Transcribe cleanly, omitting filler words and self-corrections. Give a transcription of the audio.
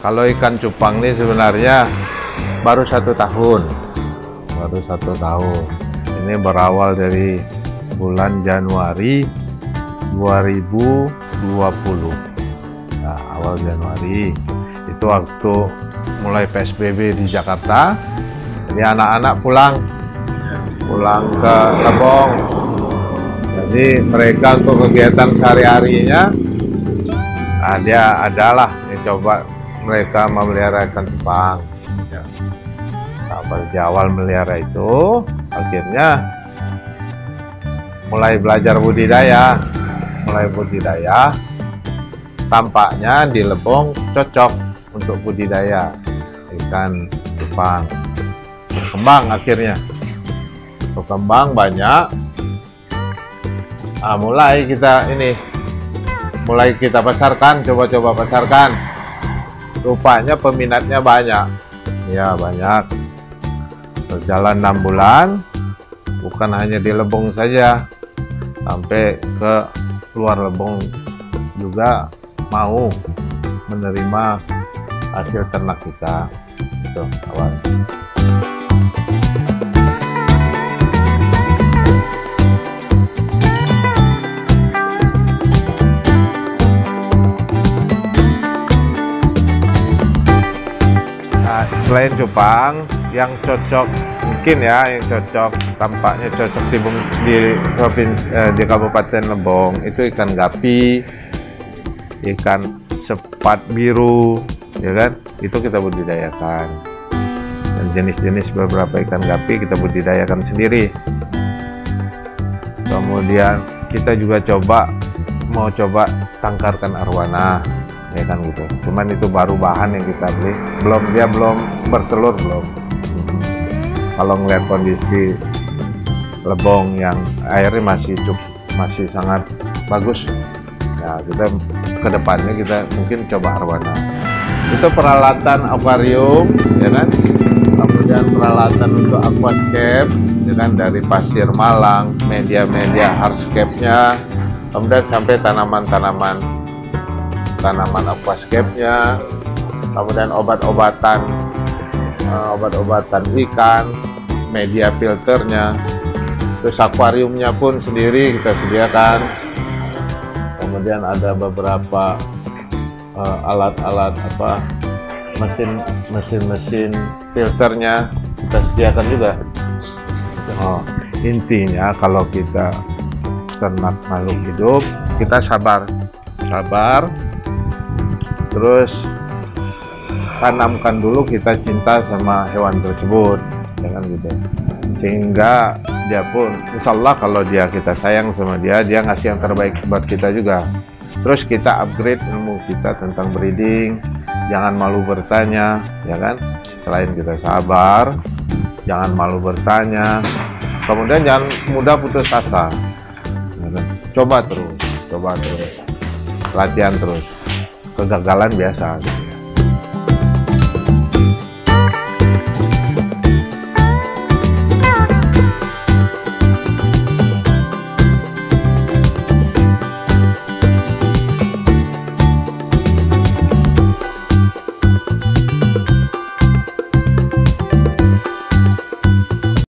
Kalau ikan cupang ini sebenarnya baru 1 tahun. Ini berawal dari bulan Januari 2020. Nah, awal Januari itu waktu mulai PSBB di Jakarta. Jadi anak-anak pulang ke Lebong. Jadi mereka untuk kegiatan sehari-harinya, nah, dia adalah yang coba mereka memelihara ikan cupang. Ya. Nah, di awal melihara itu, akhirnya mulai belajar budidaya. Tampaknya di Lebong cocok untuk budidaya ikan cupang. Berkembang banyak. Nah, mulai kita pasarkan, coba pasarkan. Rupanya peminatnya banyak. Ya, banyak. Berjalan 6 bulan, bukan hanya di Lebong saja, sampai ke luar Lebong juga mau menerima hasil ternak kita. Itu awal. Selain cupang, yang cocok tampaknya cocok di Kabupaten Lebong itu ikan gapi, ikan sepat biru, ya kan? Itu kita budidayakan. Dan jenis-jenis beberapa ikan gapi kita budidayakan sendiri. Kemudian kita juga mau coba tangkarkan arwana. Ya kan gitu. Cuman itu baru bahan yang kita beli, belum bertelur. Kalau ngeliat kondisi Lebong yang airnya masih sangat bagus, ya kita kedepannya kita mungkin coba arwana. Itu peralatan akuarium, ya kan. Kemudian peralatan untuk aquascape, ya kan, dari pasir Malang, media hardscape-nya, kemudian sampai tanaman aquascape-nya, kemudian obat-obatan ikan, media filternya, terus akuariumnya pun sendiri kita sediakan. Kemudian ada beberapa alat-alat mesin filternya kita sediakan juga. Intinya kalau kita ternak makhluk hidup, kita sabar, terus tanamkan dulu kita cinta sama hewan tersebut, jangan gitu, sehingga dia pun insya Allah kalau kita sayang sama dia ngasih yang terbaik buat kita juga. Terus kita upgrade ilmu kita tentang breeding, jangan malu bertanya, ya kan. Selain kita sabar, jangan malu bertanya, kemudian jangan mudah putus asa, ya kan? Coba terus, latihan terus. Kegagalan biasa.